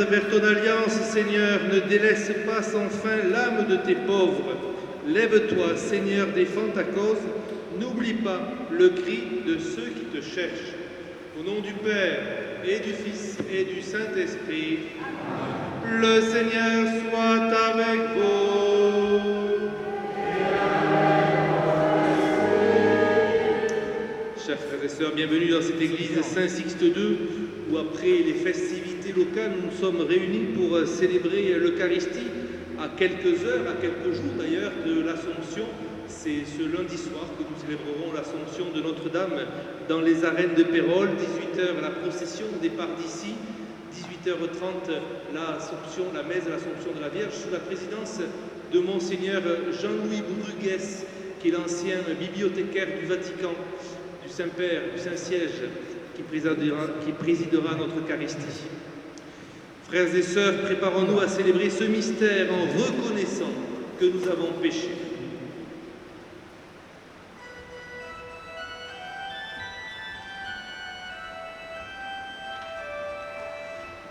Regarde vers ton alliance, Seigneur, ne délaisse pas sans fin l'âme de tes pauvres. Lève-toi, Seigneur, défends ta cause. N'oublie pas le cri de ceux qui te cherchent. Au nom du Père, et du Fils, et du Saint-Esprit, le Seigneur soit avec vous. Chers frères et sœurs, bienvenue dans cette église Saint-Sixte II, où après les festivités locales, nous nous sommes réunis pour célébrer l'Eucharistie à quelques heures, à quelques jours d'ailleurs, de l'Assomption. C'est ce lundi soir que nous célébrerons l'Assomption de Notre-Dame dans les arènes de Pérol. 18h, la procession départ d'ici. 18h30, l'Assomption, la messe de l'Assomption de la Vierge, sous la présidence de Monseigneur Jean-Louis Bruguès, qui est l'ancien bibliothécaire du Vatican, du Saint-Père, du Saint-Siège, qui présidera notre Eucharistie. Frères et sœurs, préparons-nous à célébrer ce mystère en reconnaissant que nous avons péché.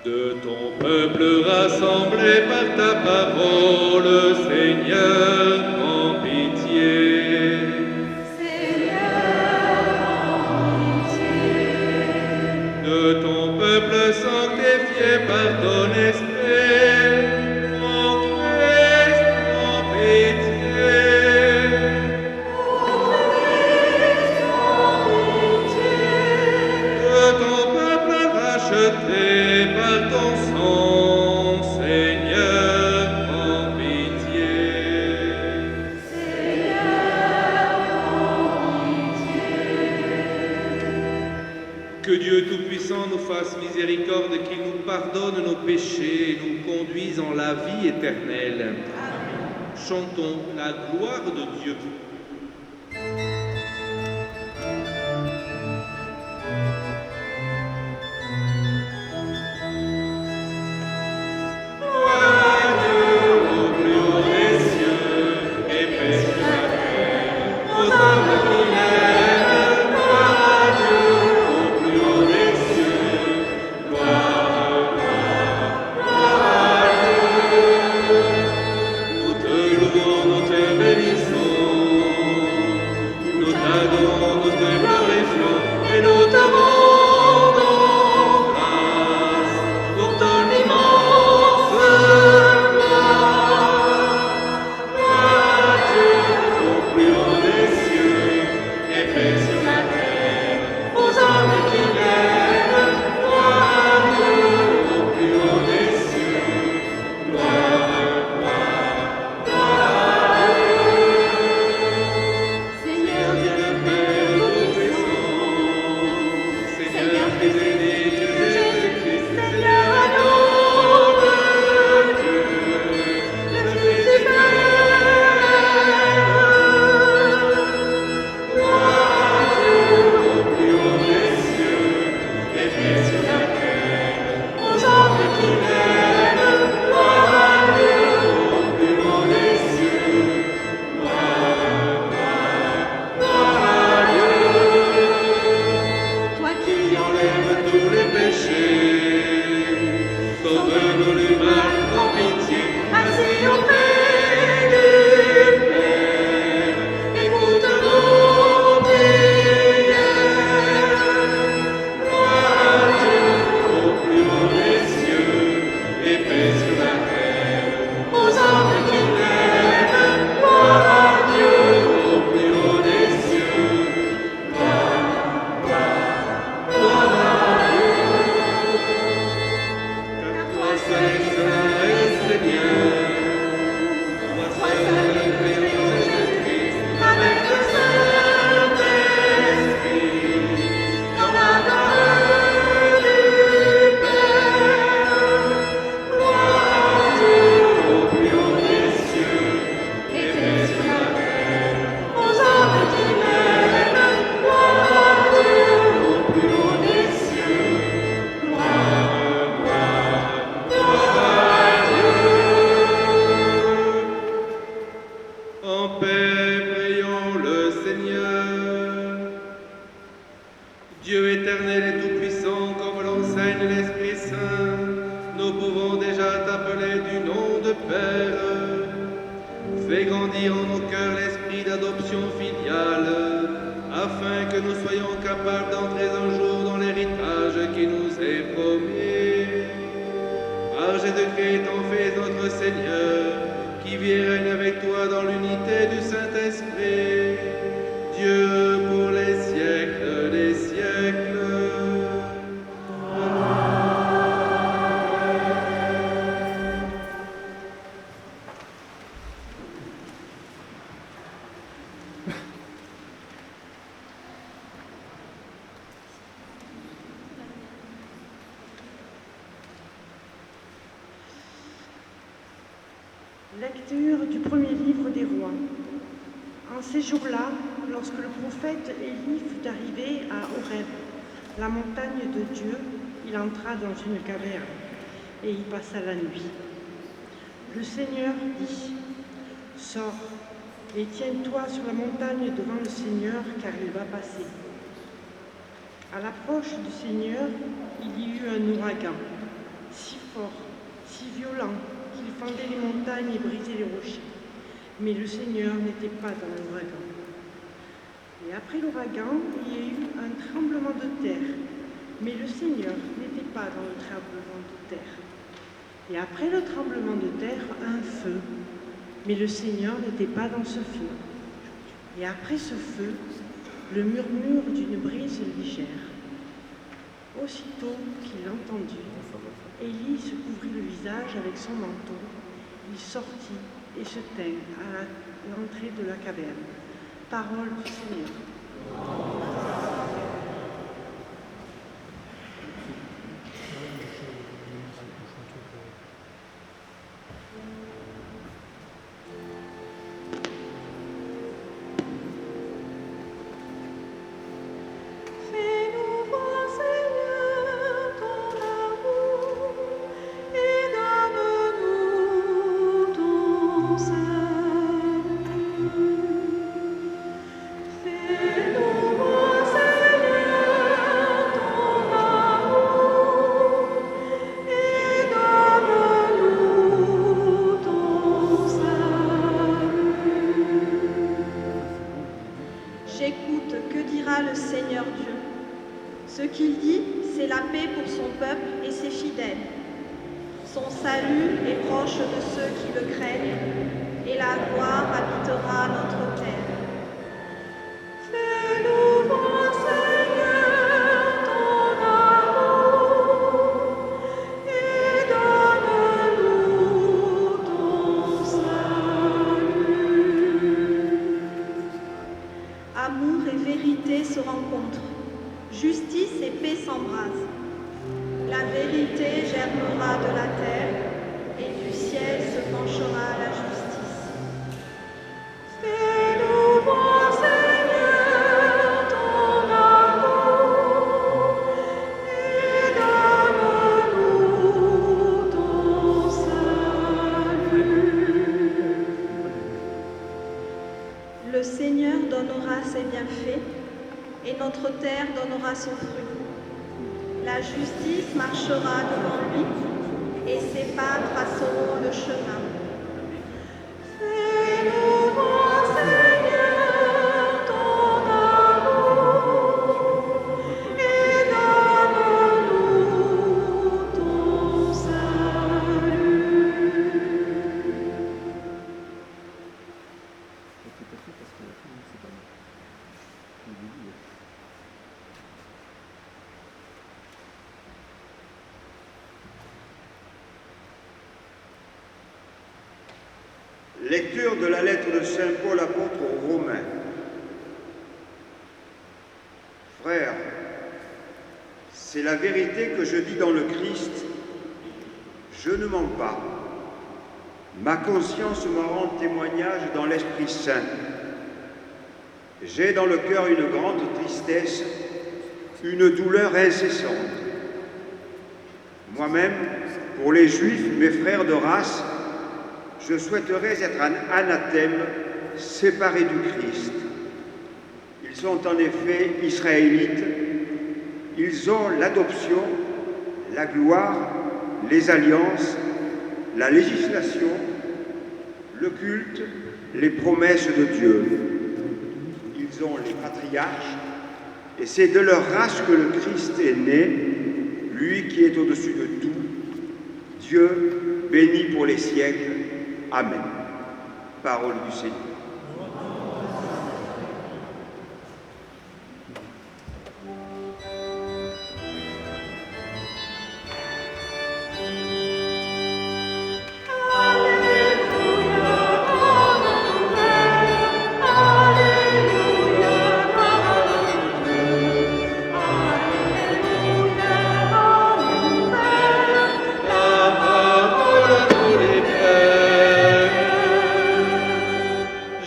De ton peuple rassemblé par ta parole, Seigneur, en pitié. Seigneur, en pitié. De ton peuple sanctifié par ton esprit, en Christ, en pitié. Christ, en pitié. De ton peuple racheté par ton sang, Seigneur, en pitié. Seigneur, en pitié. Que Dieu Tout-Puissant nous fasse miséricorde, qu'il nous pardonne nos péchés et nous conduise en la vie éternelle. Chantons la gloire de Dieu. Fais grandir en nos cœurs l'esprit d'adoption filiale, afin que nous soyons capables d'entrer un jour dans l'héritage qui nous est promis. Par Jésus-Christ, ton Fils, notre Seigneur, qui vit et règne avec toi dans l'unité du Saint-Esprit, Dieu pour les siècles des siècles. Lecture du premier livre des rois. En ces jours-là, lorsque le prophète Élie fut arrivé à Horeb, la montagne de Dieu, il entra dans une caverne et y passa la nuit. Le Seigneur dit, « Sors et tiens-toi sur la montagne devant le Seigneur, car il va passer. » À l'approche du Seigneur, il y eut un ouragan, si fort, si violent, qu'il fendait les montagnes et brisait les rochers. Mais le Seigneur n'était pas dans l'ouragan. Et après l'ouragan, il y a eu un tremblement de terre. Mais le Seigneur n'était pas dans le tremblement de terre. Et après le tremblement de terre, un feu. Mais le Seigneur n'était pas dans ce feu. Et après ce feu, le murmure d'une brise légère. Aussitôt qu'il l'entendit, Élie se couvrit le visage avec son manteau. Il sortit et se tint à l'entrée de la caverne. Parole du Seigneur. J'écoute, que dira le Seigneur Dieu? Ce qu'il dit, c'est la paix pour son peuple et ses fidèles. Son salut est proche de ceux qui le craignent, et la gloire habitera notre terre. Fais-nous voir, Seigneur, ton amour, et donne-nous ton salut. Amour et vérité se rencontrent, justice et paix s'embrasent. La vérité germera de la terre, et du ciel se penchera à la justice. Fais-nous voir, Seigneur, ton amour, et donne-nous ton salut. Le Seigneur donnera ses bienfaits, et notre terre donnera son fruit. La justice marchera devant lui, et ses pas traceront le chemin. Fais-nous voir, Seigneur, ton amour, et donne-nous ton salut. Lecture de la lettre de Saint Paul apôtre aux Romains. Frères, c'est la vérité que je dis dans le Christ, je ne mens pas. Ma conscience me rend témoignage dans l'Esprit Saint. J'ai dans le cœur une grande tristesse, une douleur incessante. Moi-même, pour les Juifs, mes frères de race, je souhaiterais être un anathème séparé du Christ. Ils sont en effet israélites, ils ont l'adoption, la gloire, les alliances, la législation, le occultent les promesses de Dieu. Ils ont les patriarches, et c'est de leur race que le Christ est né, lui qui est au-dessus de tout. Dieu béni pour les siècles. Amen. Parole du Seigneur.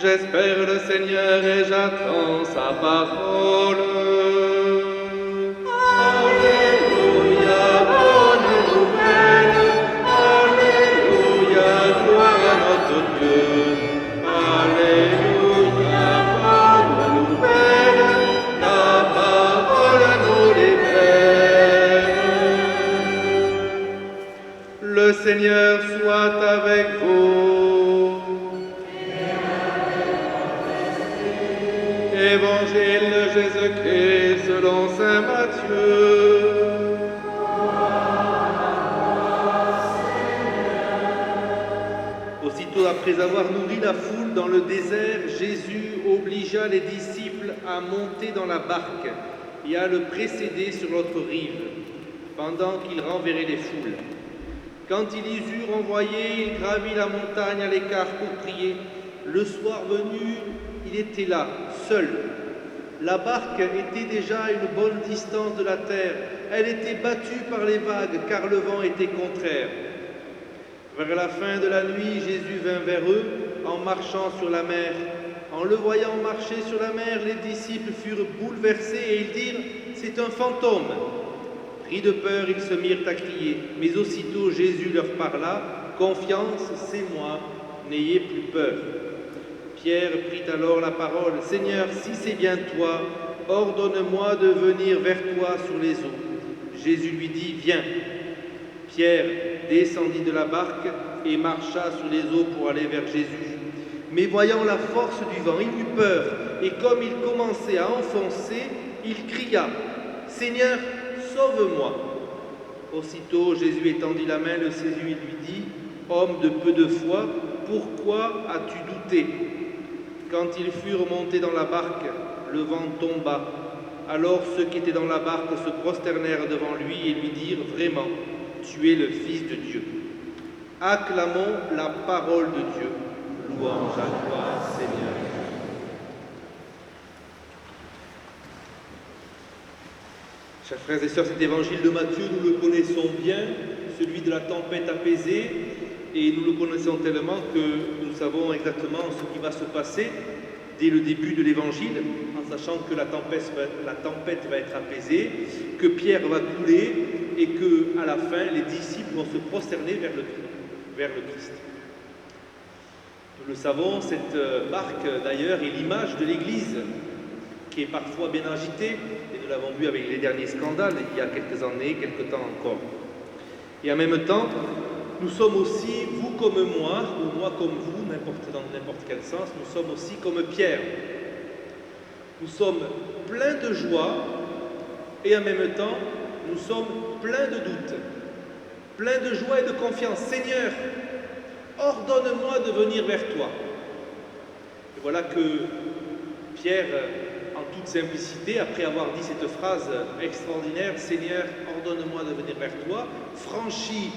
J'espère le Seigneur et j'attends sa parole. Alléluia, bonne nouvelle. Alléluia, gloire à notre Dieu. Alléluia, bonne nouvelle. La parole nous libère. Le Seigneur soit avec vous. Évangile de Jésus-Christ selon saint Matthieu. Aussitôt après avoir nourri la foule dans le désert, Jésus obligea les disciples à monter dans la barque et à le précéder sur l'autre rive, pendant qu'il renverrait les foules. Quand ils y eurent envoyé, il gravit la montagne à l'écart pour prier. Le soir venu, il était là, seul. La barque était déjà à une bonne distance de la terre. Elle était battue par les vagues, car le vent était contraire. Vers la fin de la nuit, Jésus vint vers eux en marchant sur la mer. En le voyant marcher sur la mer, les disciples furent bouleversés et ils dirent « C'est un fantôme !» Pris de peur, ils se mirent à crier. Mais aussitôt Jésus leur parla « Confiance, c'est moi, n'ayez plus peur !» Pierre prit alors la parole. « Seigneur, si c'est bien toi, ordonne-moi de venir vers toi sur les eaux. » Jésus lui dit « Viens !» Pierre descendit de la barque et marcha sur les eaux pour aller vers Jésus. Mais voyant la force du vent, il eut peur, et comme il commençait à enfoncer, il cria « Seigneur, sauve-moi !» Aussitôt Jésus étendit la main, le saisit et lui dit « Homme de peu de foi, pourquoi as-tu douté ?» Quand ils furent montés dans la barque, le vent tomba. Alors ceux qui étaient dans la barque se prosternèrent devant lui et lui dirent « Vraiment, tu es le Fils de Dieu. » Acclamons la parole de Dieu. Louange à toi, Seigneur. Chers frères et sœurs, cet évangile de Matthieu, nous le connaissons bien, celui de la tempête apaisée, et nous le connaissons tellement que nous savons exactement ce qui va se passer dès le début de l'évangile, en sachant que la tempête va être apaisée, que Pierre va couler et que, à la fin, les disciples vont se prosterner vers le Christ. Nous le savons, cette barque d'ailleurs est l'image de l'Église, qui est parfois bien agitée, et nous l'avons vu avec les derniers scandales il y a quelques années, quelques temps encore. Et en même temps, nous sommes aussi, vous comme moi, ou moi comme vous, dans n'importe quel sens, nous sommes aussi comme Pierre. Nous sommes pleins de joie et en même temps, nous sommes pleins de doutes, pleins de joie et de confiance. Seigneur, ordonne-moi de venir vers toi. Et voilà que Pierre, en toute simplicité, après avoir dit cette phrase extraordinaire, Seigneur, ordonne-moi de venir vers toi, franchit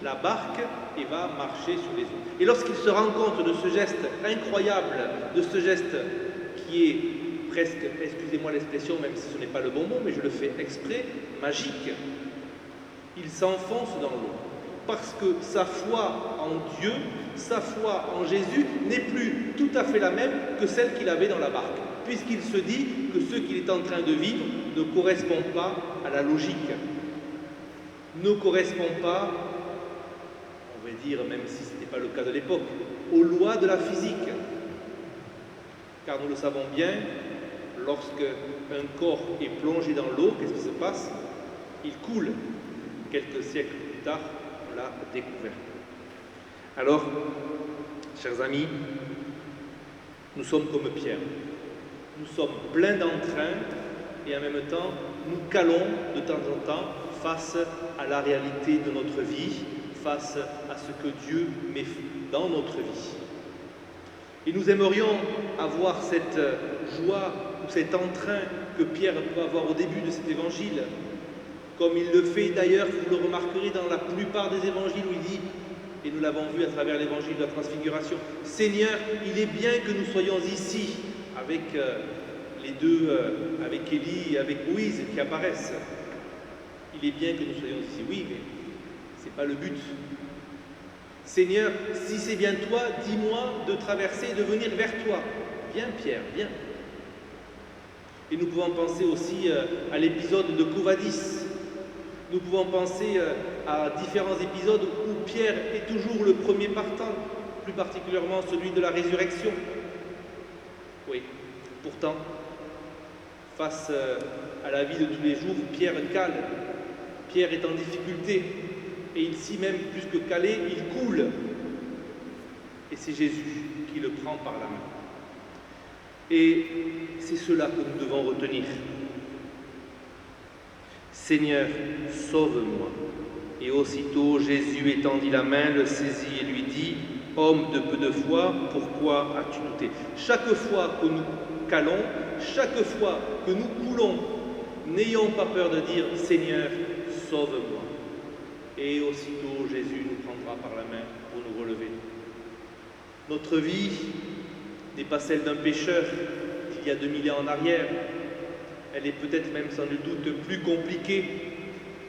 la barque et va marcher sur les eaux. Et lorsqu'il se rend compte de ce geste incroyable, de ce geste qui est presque, excusez-moi l'expression, même si ce n'est pas le bon mot, mais je le fais exprès, magique, il s'enfonce dans l'eau. Parce que sa foi en Dieu, sa foi en Jésus n'est plus tout à fait la même que celle qu'il avait dans la barque, puisqu'il se dit que ce qu'il est en train de vivre ne correspond pas à la logique, ne correspond pas, on va dire, même si ce n'était pas le cas de l'époque, aux lois de la physique. Car nous le savons bien, lorsque un corps est plongé dans l'eau, qu'est-ce qui se passe? Il coule. Quelques siècles plus tard, on l'a découvert. Alors, Chers amis, nous sommes comme Pierre. Nous sommes pleins d'entrain et en même temps, nous calons de temps en temps face à la réalité de notre vie, face à ce que Dieu met dans notre vie. Et nous aimerions avoir cette joie ou cet entrain que Pierre peut avoir au début de cet évangile, comme il le fait d'ailleurs, vous le remarquerez dans la plupart des évangiles où il dit, et nous l'avons vu à travers l'évangile de la Transfiguration, « Seigneur, il est bien que nous soyons ici » avec les deux, avec Élie et avec Moïse qui apparaissent. Il est bien que nous soyons ici, oui, mais ce n'est pas le but. Seigneur, si c'est bien toi, dis-moi de traverser et de venir vers toi. Viens Pierre, viens. Et nous pouvons penser aussi à l'épisode de Quo Vadis. Nous pouvons penser à différents épisodes où Pierre est toujours le premier partant, plus particulièrement celui de la résurrection. Oui, pourtant, face à la vie de tous les jours, Pierre cale. Pierre est en difficulté. Et ici même, plus que calé, il coule. Et c'est Jésus qui le prend par la main. Et c'est cela que nous devons retenir. Seigneur, sauve-moi. Et aussitôt Jésus étendit la main, le saisit et lui dit, homme de peu de foi, pourquoi as-tu douté? Chaque fois que nous calons, chaque fois que nous coulons, n'ayons pas peur de dire, Seigneur, sauve-moi. Et aussitôt Jésus nous prendra par la main pour nous relever. Notre vie n'est pas celle d'un pécheur d'il y a 2000 ans en arrière. Elle est peut-être même sans nul doute plus compliquée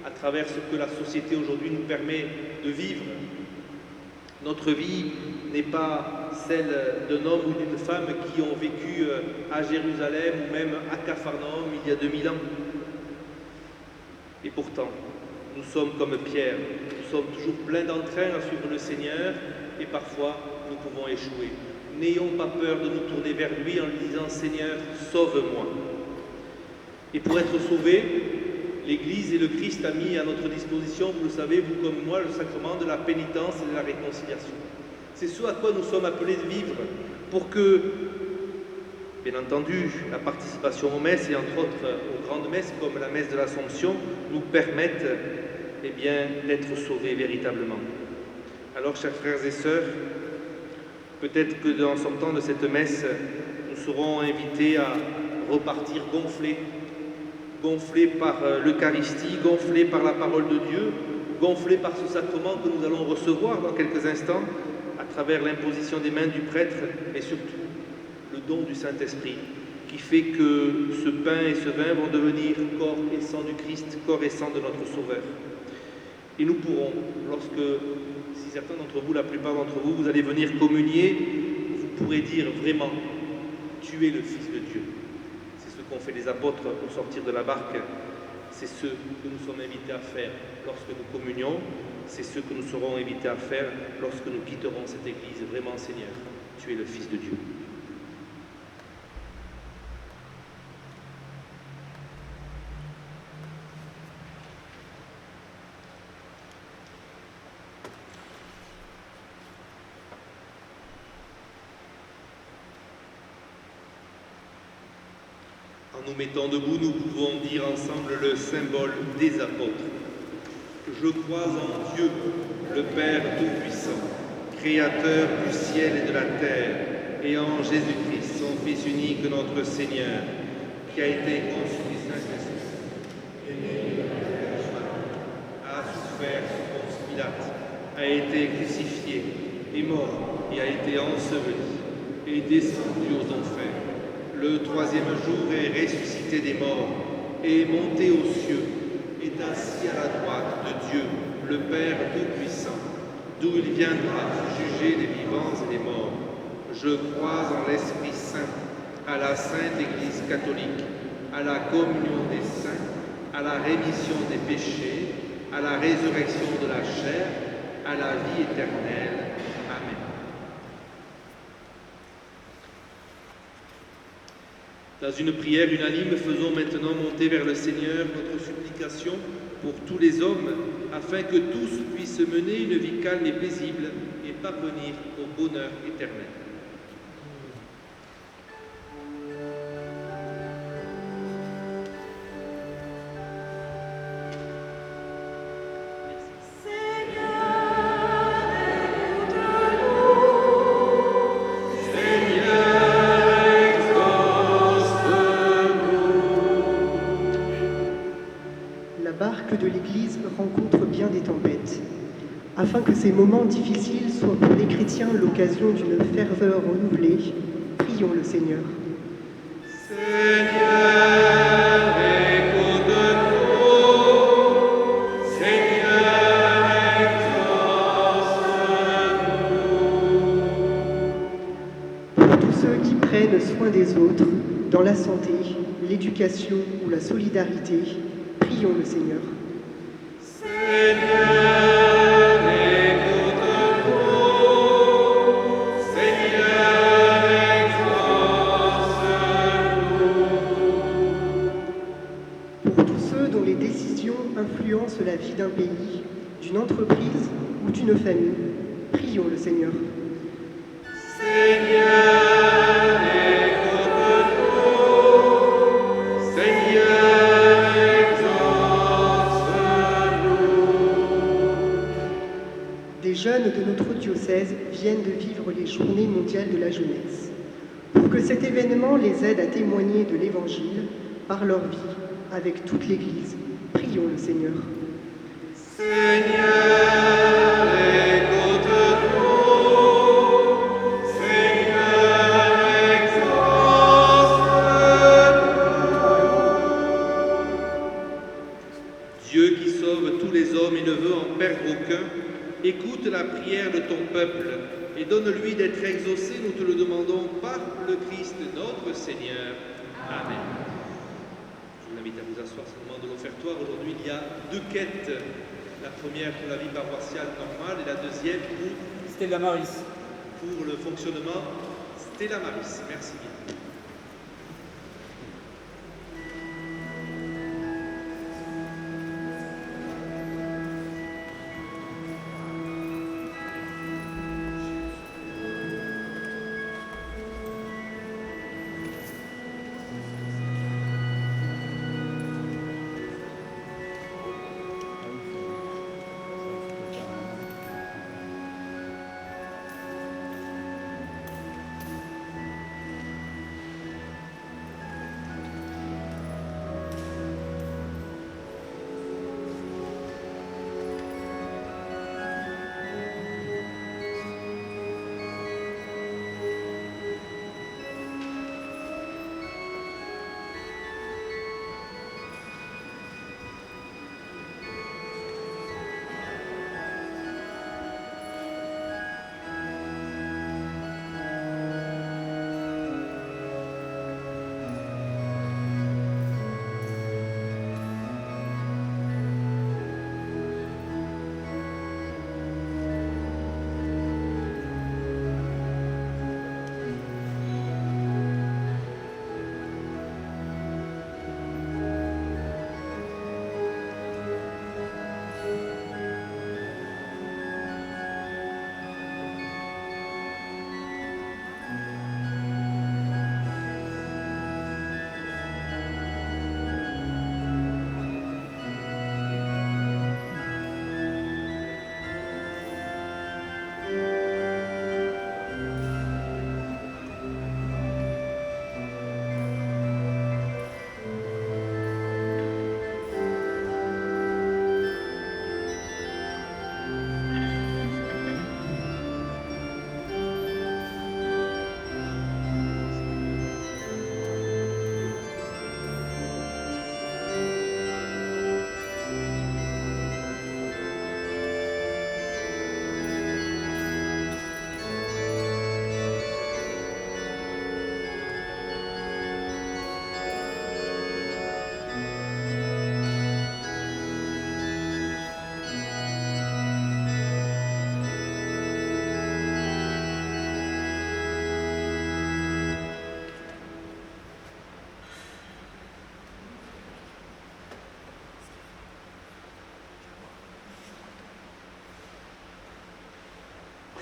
à travers ce que la société aujourd'hui nous permet de vivre. Notre vie n'est pas celle d'un homme ou d'une femme qui ont vécu à Jérusalem ou même à Capharnaüm il y a 2000 ans. Et pourtant, nous sommes comme Pierre, nous sommes toujours pleins d'entrain à suivre le Seigneur et parfois nous pouvons échouer. N'ayons pas peur de nous tourner vers lui en lui disant « Seigneur, sauve-moi ». Et pour être sauvés, l'Église et le Christ a mis à notre disposition, vous le savez, vous comme moi, le sacrement de la pénitence et de la réconciliation. C'est ce à quoi nous sommes appelés de vivre pour que, bien entendu, la participation aux messes et entre autres aux grandes messes comme la messe de l'Assomption nous permettent d'être sauvés véritablement. Alors, chers frères et sœurs, peut-être que en sortant de cette messe, nous serons invités à repartir gonflés par l'Eucharistie, gonflés par la parole de Dieu, gonflés par ce sacrement que nous allons recevoir dans quelques instants, à travers l'imposition des mains du prêtre, et surtout le don du Saint-Esprit, qui fait que ce pain et ce vin vont devenir corps et sang du Christ, corps et sang de notre Sauveur. Et nous pourrons, si certains d'entre vous, la plupart d'entre vous, vous allez venir communier, vous pourrez dire vraiment, tu es le Fils de Dieu. C'est ce qu'ont fait les apôtres au sortir de la barque. C'est ce que nous sommes invités à faire lorsque nous communions. C'est ce que nous serons invités à faire lorsque nous quitterons cette Église. Vraiment, Seigneur, tu es le Fils de Dieu. En nous mettant debout, nous pouvons dire ensemble le symbole des apôtres. Je crois en Dieu, le Père Tout-Puissant, Créateur du ciel et de la terre, et en Jésus-Christ, son Fils unique, notre Seigneur, qui a été conçu du Saint-Esprit, a souffert sous Ponce Pilate, a été crucifié, est mort et a été enseveli, et descendu aux enfers. Le troisième jour est ressuscité des morts, et est monté aux cieux, est assis à la droite de Dieu, le Père Tout-Puissant, d'où il viendra juger les vivants et les morts. Je crois en l'Esprit Saint, à la Sainte Église catholique, à la communion des saints, à la rémission des péchés, à la résurrection de la chair, à la vie éternelle. Amen. Dans une prière unanime, faisons maintenant monter vers le Seigneur notre supplication pour tous les hommes, afin que tous puissent mener une vie calme et paisible et parvenir au bonheur éternel. La barque de l'Église rencontre bien des tempêtes. Afin que ces moments difficiles soient pour les chrétiens l'occasion d'une ferveur renouvelée, prions le Seigneur. Pour tous ceux qui prennent soin des autres, dans la santé, l'éducation ou la solidarité, prions le Seigneur. Pour tous ceux dont les décisions influencent la vie d'un pays, d'une entreprise ou d'une famille, prions le Seigneur. Des jeunes de notre diocèse viennent de vivre les Journées mondiales de la jeunesse. Pour que cet événement les aide à témoigner de l'Évangile par leur vie avec toute l'Église, prions le Seigneur. Dieu qui sauve tous les hommes et ne veut en perdre aucun, écoute la prière de ton peuple et donne-lui d'être exaucé, nous te le demandons par le Christ notre Seigneur. Amen. Je vous invite à vous asseoir, c'est le moment de l'offertoire. Aujourd'hui, il y a deux quêtes. La première pour la vie paroissiale normale et la deuxième Stella Maris. pour le fonctionnement Stella Maris. Merci bien.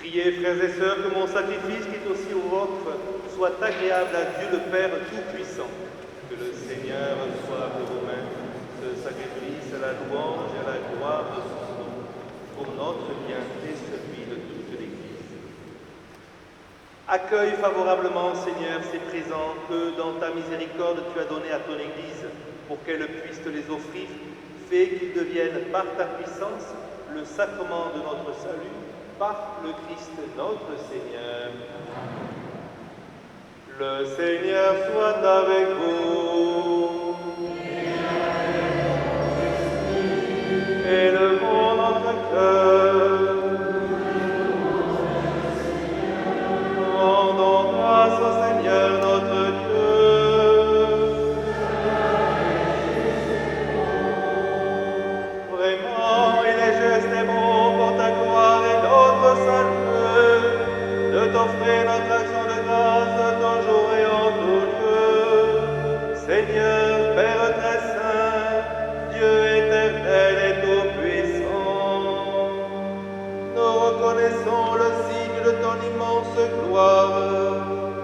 Priez, frères et sœurs, que mon sacrifice, qui est aussi au vôtre, soit agréable à Dieu le Père Tout-Puissant. Que le Seigneur reçoive de vos mains ce sacrifice à la louange et à la gloire de son nom, pour notre bien et celui de toute l'Église. Accueille favorablement, Seigneur, ces présents que, dans ta miséricorde, tu as donnés à ton Église, pour qu'elle puisse te les offrir. Fais qu'ils deviennent, par ta puissance, le sacrement de notre salut, par le Christ notre Seigneur. Le Seigneur soit avec vous. Élevons notre cœur. Rendons grâce au Seigneur notre Dieu. Vraiment, il est juste et bon pour ta gloire et notre salut de t'offrir notre action de grâce toujours et en tout lieu. Seigneur, Père très saint, Dieu éternel et tout-puissant, nous reconnaissons le signe de ton immense gloire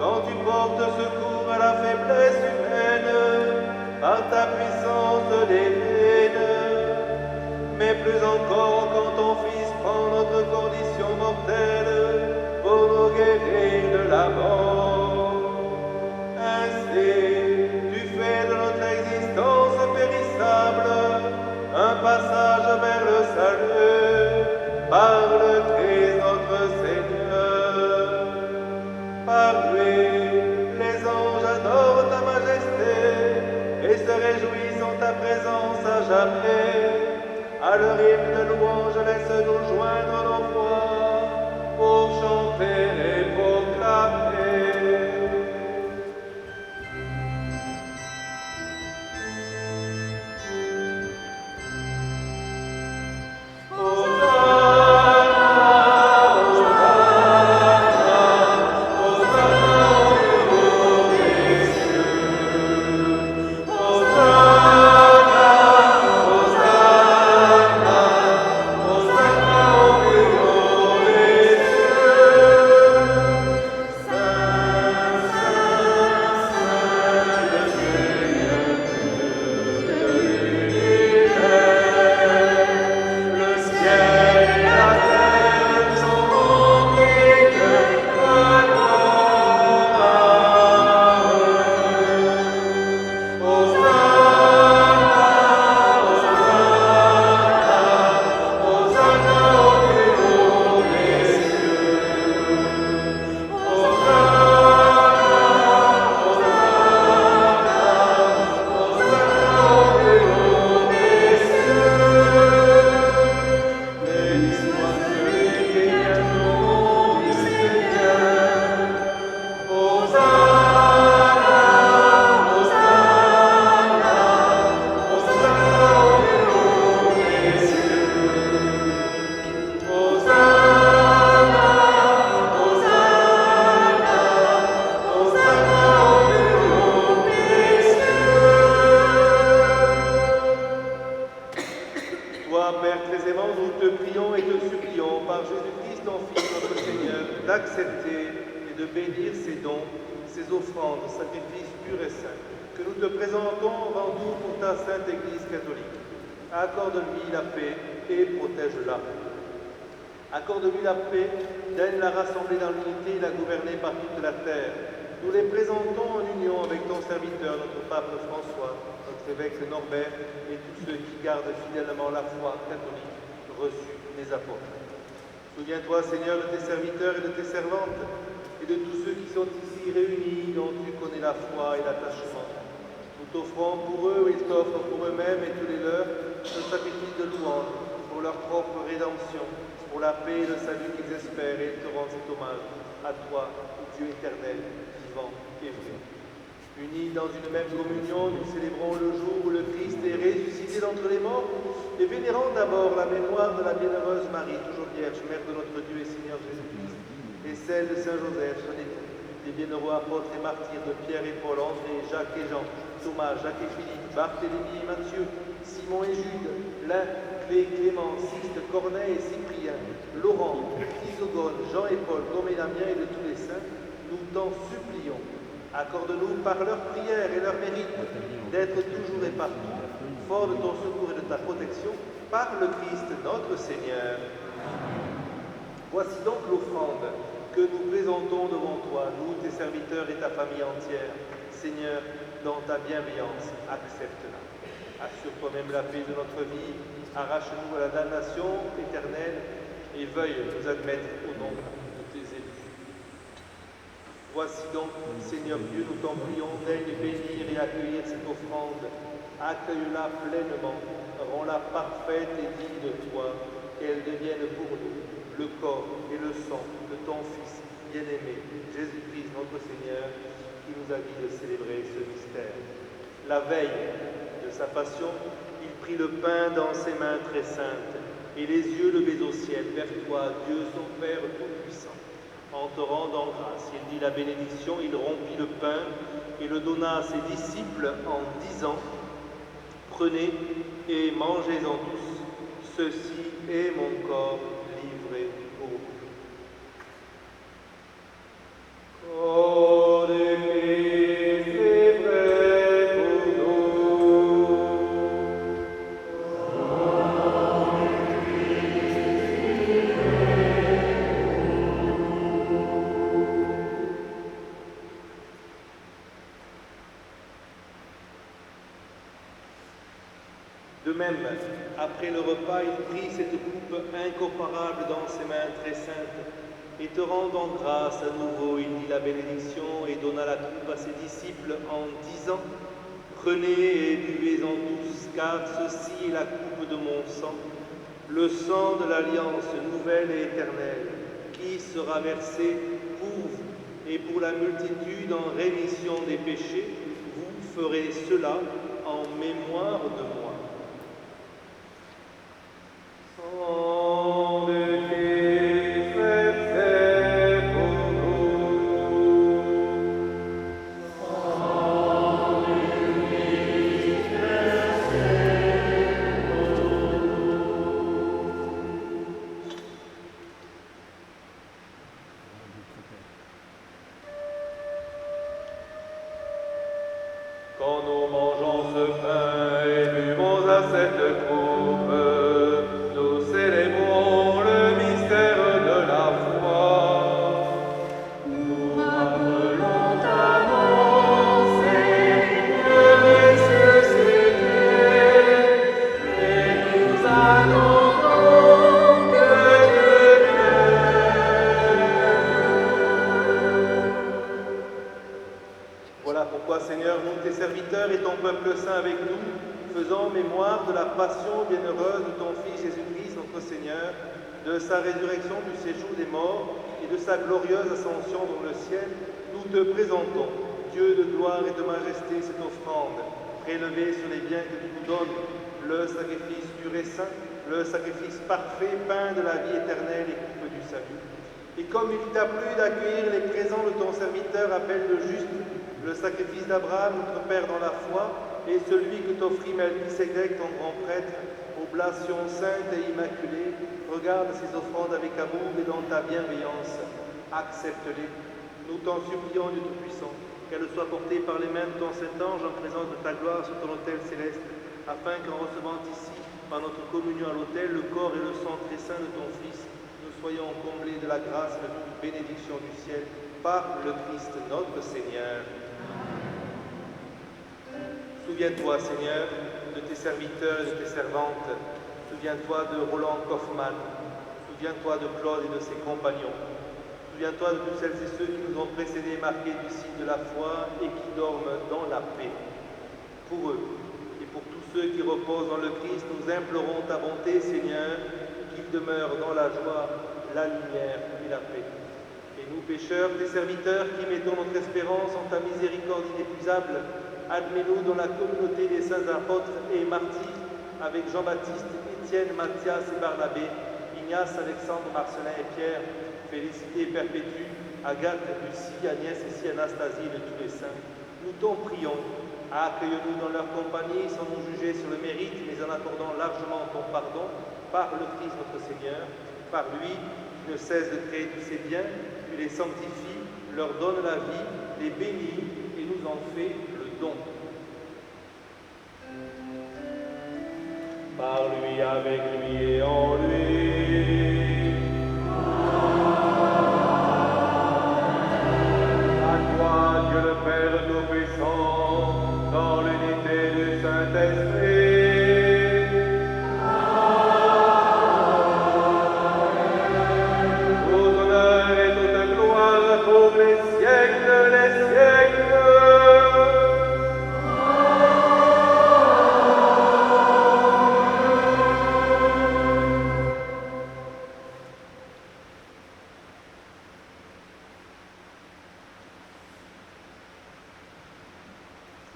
quand tu portes secours à la faiblesse humaine par ta puissance divine, mais plus encore quand ton Fils prend notre condition mortelle pour nous guérir de la mort. Ainsi, tu fais de notre existence périssable un passage vers le salut par le Christ notre Seigneur. Par lui, les anges adorent ta majesté et se réjouissent en ta présence à jamais. À leur hymne de louange, laisse-nous joindre nos voix pour chanter et proclamer. d'accepter et de bénir ces dons, ces offrandes, sacrifices purs et saints, que nous te présentons avant tout pour ta sainte Église catholique. Accorde-lui la paix et protège-la. Accorde-lui la paix, daigne la rassembler dans l'unité et la gouverner par toute la terre. Nous les présentons en union avec ton serviteur, notre pape François, notre évêque Norbert et tous ceux qui gardent fidèlement la foi catholique reçue des apôtres. Souviens-toi, Seigneur, de tes serviteurs et de tes servantes et de tous ceux qui sont ici réunis, dont tu connais la foi et l'attachement. Nous t'offrons pour eux, ils t'offrent pour eux-mêmes et tous les leurs, ce sacrifice de louange pour leur propre rédemption, pour la paix et le salut qu'ils espèrent, et ils te rendent cet hommage à toi, Dieu éternel, vivant et vrai. Unis dans une même communion, nous célébrons le jour où le Christ est ressuscité d'entre les morts et vénérons d'abord la mémoire de la bienheureuse Marie, toujours vierge, mère de notre Dieu et Seigneur Jésus-Christ, et celle de Saint Joseph, son époux, des bienheureux apôtres et martyrs de Pierre et Paul, André, Jacques et Jean, Thomas, Jacques et Philippe, Barthélemy et Matthieu, Simon et Jude, Lin, Clé, Clément, Sixte, Corneille et Cyprien, Laurent, Isogone, Jean et Paul, comme et Damien et de tous les saints, nous t'en supplions. Accorde-nous par leur prière et leur mérite d'être toujours et partout fort de ton secours et de ta protection par le Christ notre Seigneur. Voici donc l'offrande que nous présentons devant toi, nous, tes serviteurs et ta famille entière. Seigneur, dans ta bienveillance, accepte-la. Assure toi-même la paix de notre vie, arrache-nous à la damnation éternelle et veuille nous admettre au nombre de tes élus. Voici donc, Seigneur Dieu, nous t'en prions, daigne bénir et accueillir cette offrande. Accueille-la pleinement, rends-la parfaite et digne de toi, qu'elle devienne pour nous le corps et le sang de ton Fils bien-aimé, Jésus-Christ notre Seigneur, qui nous a dit de célébrer ce mystère. La veille de sa passion, il prit le pain dans ses mains très saintes, et les yeux levés au ciel vers toi, Dieu son Père Tout-Puissant. En te rendant grâce, il dit la bénédiction, il rompit le pain et le donna à ses disciples en disant: prenez et mangez-en tous, ceci est mon corps livré pour vous. Corps de Christ livré pour nous. De même, après le repas, il prit cette coupe incomparable dans ses mains très saintes, et te rendant grâce à nouveau, il dit la bénédiction et donna la coupe à ses disciples en disant: prenez et buvez-en tous, car ceci est la coupe de mon sang, le sang de l'alliance nouvelle et éternelle, qui sera versé pour vous et pour la multitude en rémission des péchés. Vous ferez cela en mémoire de moi. Sang de Christ versé pour nous. Sang de Christ versé pour nous. Quand nous mangeons ce pain et buvons à cette coupe, nous célébrons le mystère de la foi. Nous rappelons ta mort, Seigneur, ressuscité, et nous attendons que tu viennes. Voilà pourquoi, Seigneur, nous, tes serviteurs et ton peuple saint avec nous, faisons mémoire de la passion bienheureuse de ton Fils Jésus-Christ, notre Seigneur, de sa résurrection du séjour des morts et de sa glorieuse ascension dans le ciel, nous te présentons, Dieu de gloire et de majesté, cette offrande, prélevée sur les biens que tu nous donnes, le sacrifice pur et saint, le sacrifice parfait, pain de la vie éternelle et coupe du salut. Et comme il t'a plu d'accueillir les présents de ton serviteur, appelle le juste, le sacrifice d'Abraham, notre Père dans la foi, et celui que t'offrit Melchisédek, ton grand prêtre, oblation sainte et immaculée, regarde ces offrandes avec amour et dans ta bienveillance. Accepte-les. Nous t'en supplions, Dieu Tout-Puissant, qu'elles soient portées par les mains de ton Saint-Ange en présence de ta gloire sur ton autel céleste, afin qu'en recevant ici, par notre communion à l'autel, le corps et le sang très saint de ton Fils, nous soyons comblés de la grâce et de toute bénédiction du ciel, par le Christ notre Seigneur. Souviens-toi, Seigneur, de tes serviteurs et de tes servantes. Souviens-toi de Roland Kaufmann. Souviens-toi de Claude et de ses compagnons. Souviens-toi de toutes celles et ceux qui nous ont précédés, marqués du signe de la foi et qui dorment dans la paix. Pour eux et pour tous ceux qui reposent dans le Christ, nous implorons ta bonté, Seigneur, qu'ils demeurent dans la joie, la lumière et la paix. Et nous, pécheurs, tes serviteurs, qui mettons notre espérance en ta miséricorde inépuisable, admets-nous dans la communauté des saints apôtres et martyrs, avec Jean-Baptiste, Étienne, Matthias et Barnabé, Ignace, Alexandre, Marcelin et Pierre, Félicité et Perpétue, Agathe, Lucie, Agnès et Anastasie et de tous les saints. Nous t'en prions, accueille-nous dans leur compagnie sans nous juger sur le mérite, mais en accordant largement ton pardon par le Christ notre Seigneur, Par lui, qui ne cesse de créer tous ces biens, tu les sanctifies, leur donnes la vie, les bénis et nous en fais le don. Par lui, avec lui et en lui. À toi, Dieu le Père Tout-Puissant, dans l'unité du Saint-Esprit. Tout honneur et toute gloire pour les siècles, les siècles.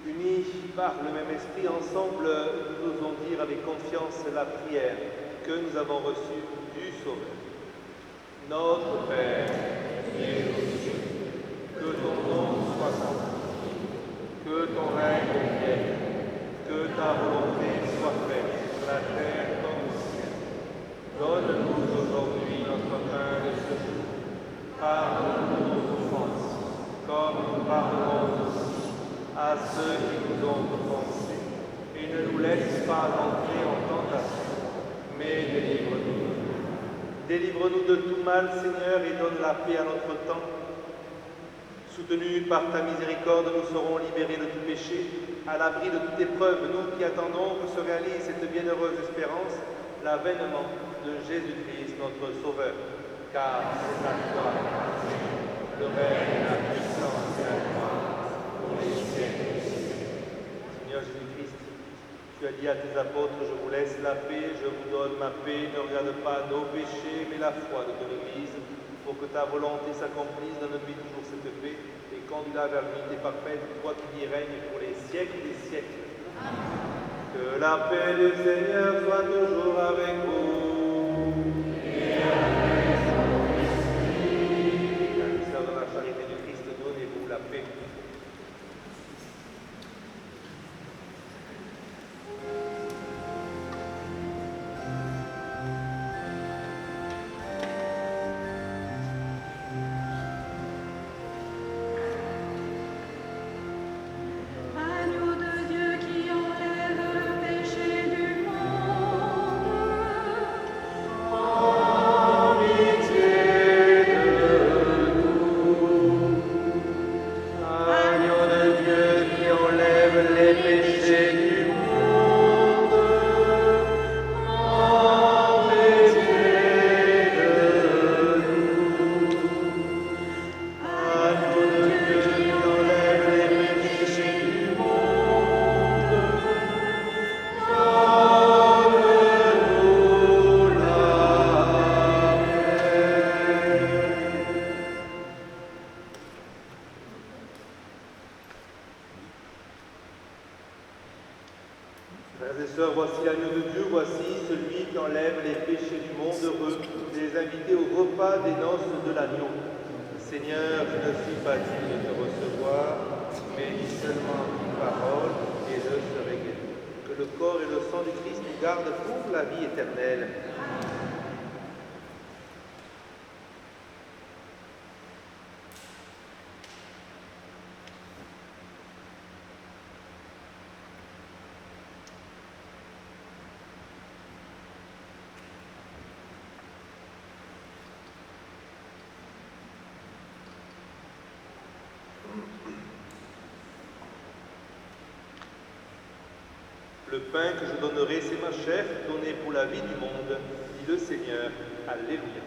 Unis par le même esprit, ensemble, nous osons dire avec confiance la prière que nous avons reçue du Sauveur. Notre Père, qui es aux cieux, que ton nom soit sanctifié, que ton règne vienne, que ta volonté soit faite sur la terre comme au ciel. Donne-nous aujourd'hui notre pain de ce jour. Pardonne-nous nos offenses, comme nous pardonnons aussi à ceux qui nous ont offensés, et ne nous laisse pas entrer en tentation, mais délivre-nous. Délivre-nous de tout mal, Seigneur, et donne la paix à notre temps. Soutenus par ta miséricorde, nous serons libérés de tout péché, à l'abri de toute épreuve, nous qui attendons que se réalise cette bienheureuse espérance, l'avènement de Jésus-Christ, notre Sauveur. Car c'est à toi, le règne, la puissance et la gloire, pour les siècles des siècles. Seigneur Jésus-Christ, tu as dit à tes apôtres, je vous laisse la paix, je vous donne ma paix, ne regarde pas nos péchés, mais la foi de ton Église, pour que ta volonté s'accomplisse, donne-lui toujours cette paix, et conduis-la vers l'unité parfaite, toi qui y règnes pour les siècles des siècles. Que la paix du Seigneur soit toujours avec vous. Et avec son esprit. Carisseurs de la charité du Christ, donnez-vous la paix. Agneau de Dieu qui enlève le péché du monde, en pitié de nous. Agneau de Dieu qui enlève les péchés du monde, en pitié de nous. Agneau de Dieu qui enlève les péchés du monde, donne-nous la paix. Frères et sœurs, voici l'agneau de Dieu, voici celui qui enlève les péchés du monde. Heureux les invités au repas des noces de l'agneau. Seigneur, je ne suis pas digne de te recevoir, mais dis seulement une parole et je serai guéri. Que le corps et le sang du Christ nous gardent pour la vie éternelle. Le pain que je donnerai, c'est ma chair, donnée pour la vie du monde, dit le Seigneur. Alléluia.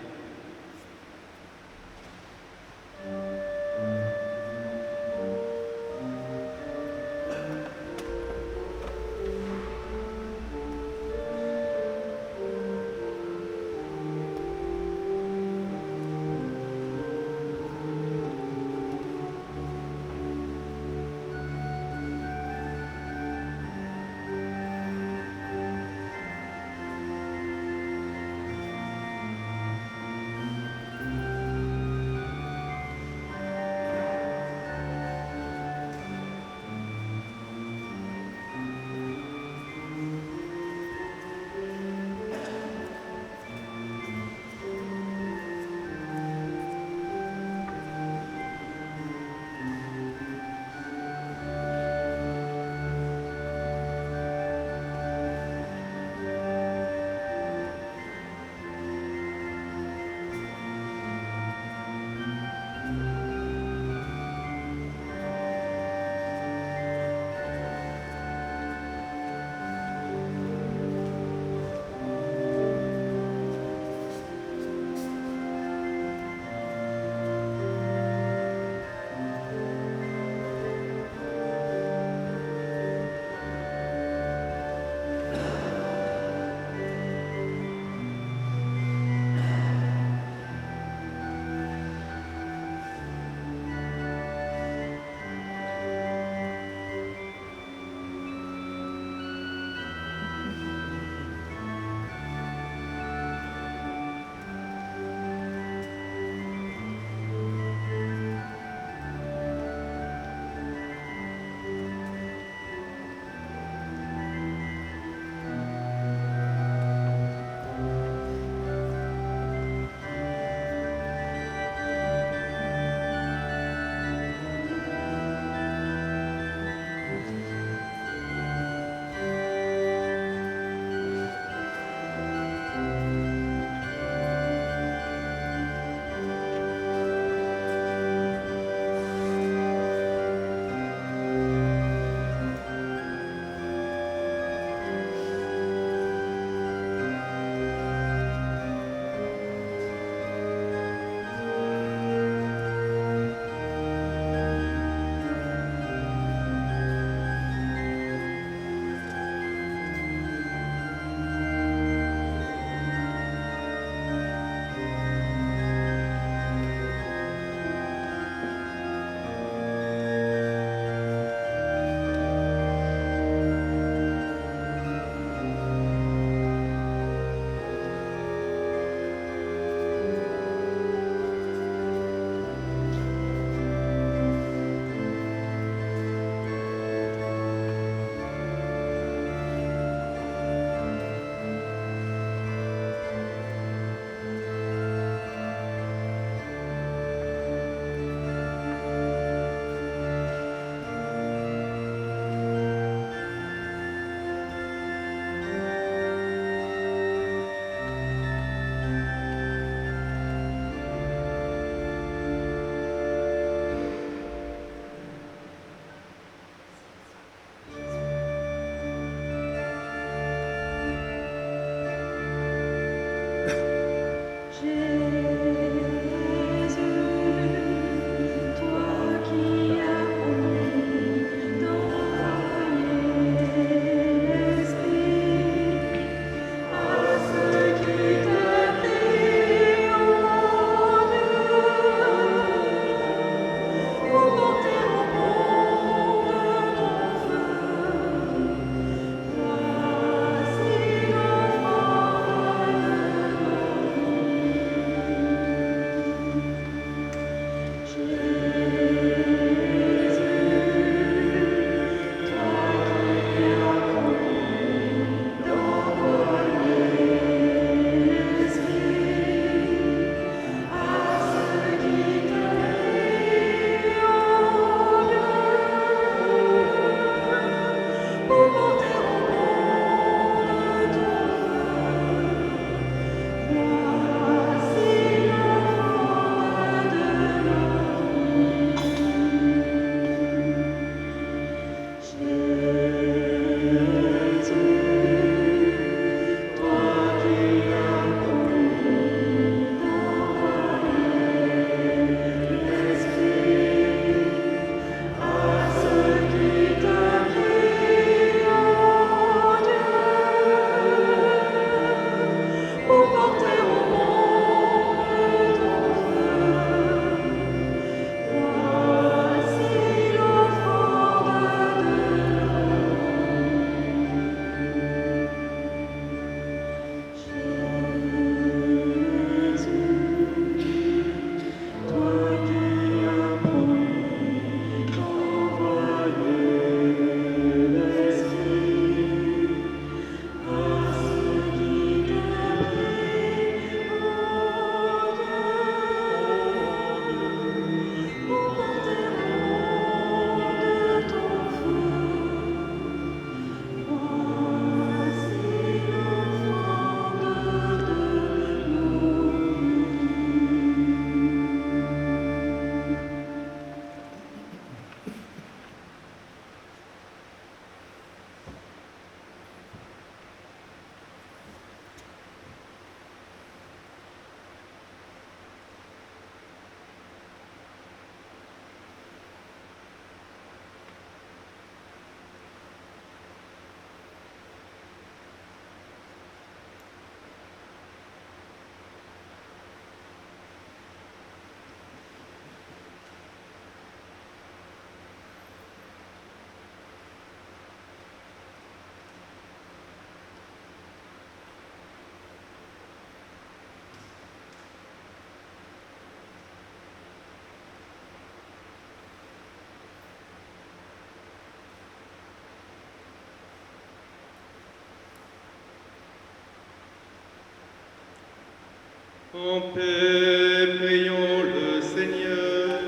En paix, prions le Seigneur.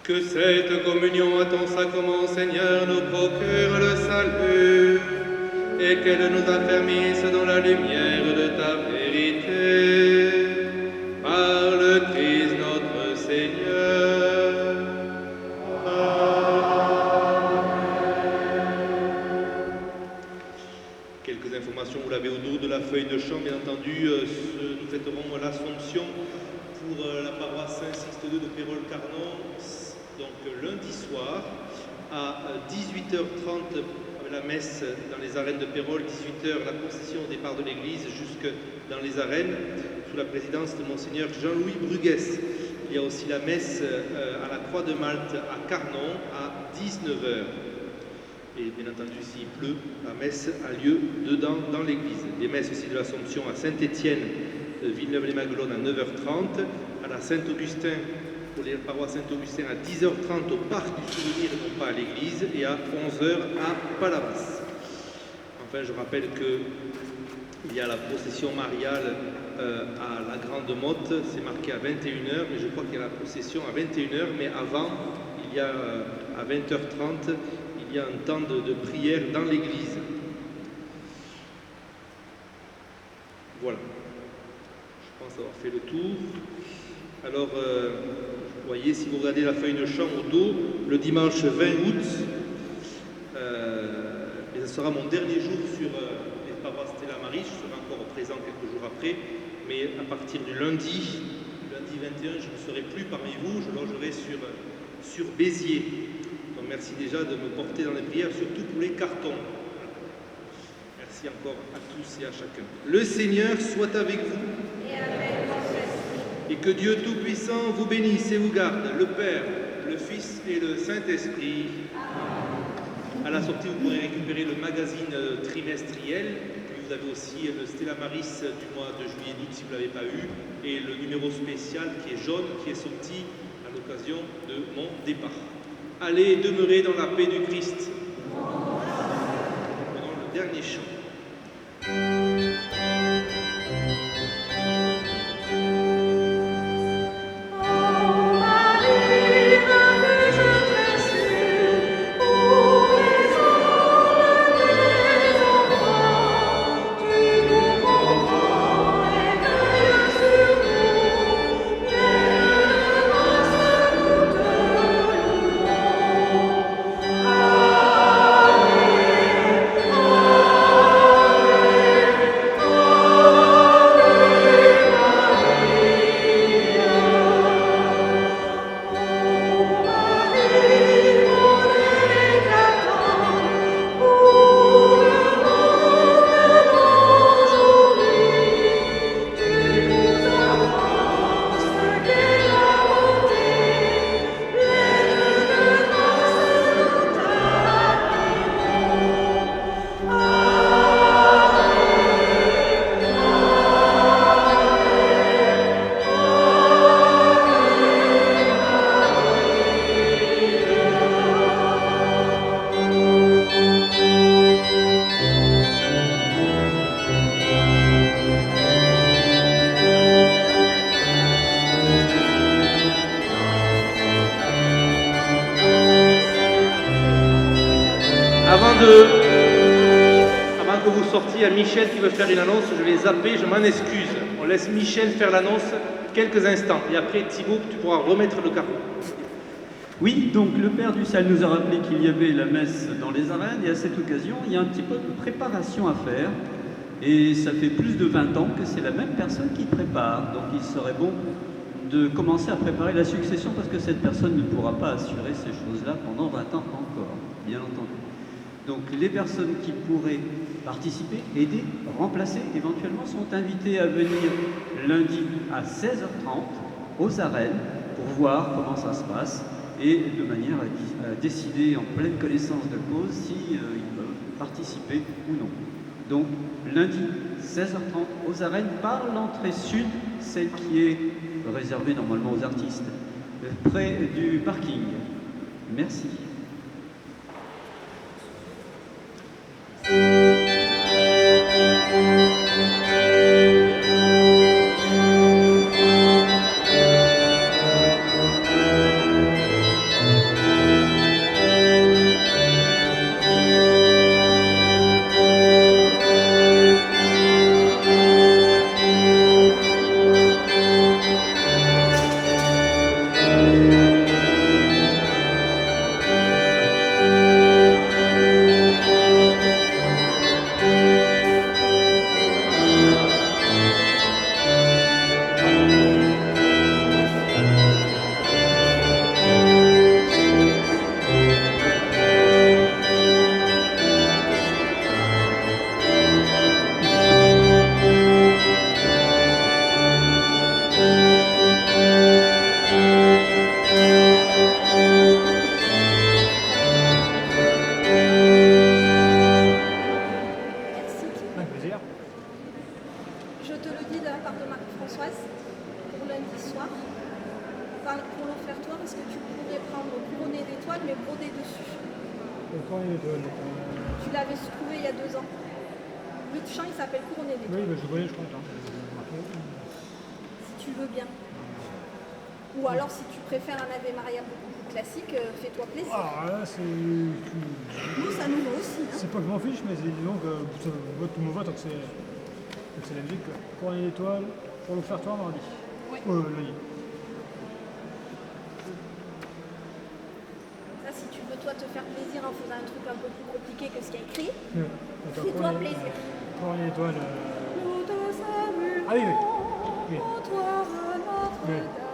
Que cette communion à ton sacrement, Seigneur, nous procure le salut et qu'elle nous affermisse dans la lumière de ta vérité. Par le Christ notre Seigneur. Quelques informations, vous l'avez au dos de la feuille de chant, bien entendu. Nous fêterons l'Assomption pour la paroisse Saint-Sixte II de Pérol-Carnon, donc lundi soir à 18h30 avec la messe dans les arènes de Pérol, 18h la procession au départ de l'église jusque dans les arènes sous la présidence de Monseigneur Jean-Louis Bruguès. Il y a aussi la messe à la Croix de Malte à Carnon à 19h. Et bien entendu, s'il pleut, la messe a lieu dedans dans l'église. Les messes aussi de l'Assomption à Saint-Étienne, Villeneuve-les-Maglones à 9h30, à la Saint-Augustin, pour les paroisses Saint-Augustin à 10h30 au Parc du Souvenir, non pas à l'église, et à 11h à Palavas. Enfin, je rappelle qu'il y a la procession mariale à la Grande Motte, c'est marqué à 21h, mais je crois qu'il y a la procession à 21h, mais avant, il y a à 20h30, il y a un temps de prière dans l'église. Voilà. Je pense avoir fait le tour. Alors, vous voyez, si vous regardez la feuille de chant au dos, le dimanche 20 août, et ce sera mon dernier jour sur les paroisses Stella Maris, je serai encore présent quelques jours après, mais à partir du lundi 21, je ne serai plus parmi vous, je logerai sur Béziers. Donc merci déjà de me porter dans les prières, surtout pour les cartons. Merci encore à tous et à chacun. Le Seigneur soit avec vous. Et avec votre esprit. Et que Dieu Tout-Puissant vous bénisse et vous garde, le Père, le Fils et le Saint-Esprit. À la sortie, vous pourrez récupérer le magazine trimestriel. Puis vous avez aussi le Stella Maris du mois de juillet et d'août si vous ne l'avez pas eu. Et le numéro spécial qui est jaune, qui est sorti à l'occasion de mon départ. Allez demeurer dans la paix du Christ. Pendant le dernier chant. Avant que vous sortiez, il y a Michel qui veut faire une annonce, je vais zapper, je m'en excuse. On laisse Michel faire l'annonce quelques instants. Et après, Thibaut, tu pourras remettre le carreau. Oui, donc le Père du Ciel nous a rappelé qu'il y avait la messe dans les arènes, et à cette occasion, il y a un petit peu de préparation à faire. Et ça fait plus de 20 ans que c'est la même personne qui prépare. Donc il serait bon de commencer à préparer la succession parce que cette personne ne pourra pas assurer ces choses-là pendant 20 ans encore, bien entendu. Donc les personnes qui pourraient participer, aider, remplacer, éventuellement sont invitées à venir lundi à 16h30 aux arènes pour voir comment ça se passe et de manière à décider en pleine connaissance de cause s'ils peuvent participer ou non. Donc lundi 16h30 aux arènes par l'entrée sud, celle qui est réservée normalement aux artistes, près du parking. Merci. l'offertoire, est-ce que tu pourrais prendre couronné d'étoiles mais brodé dessus? Couronné d'étoiles. Tu l'avais trouvé il y a 2 ans. Le chant il s'appelle couronné d'étoiles. Oui, je connais, je crois. Si tu veux bien. Ou alors si tu préfères un Ave Maria beaucoup plus classique, fais-toi plaisir. Ah là, c'est. Nous ça nous va aussi. Hein. C'est pas que je m'en fiche, mais disons que tout me va tant que c'est la musique. Couronné d'étoiles pour l'offertoire mardi. Oui. Lundi. Ça, si tu veux toi te faire plaisir en faisant un truc un peu plus compliqué que ce qu'il y a écrit, Attends, fais-toi plaisir. Couronné d'étoiles. Nous te saluons, Ah oui, oui. ô toi, notre Oui. Dame.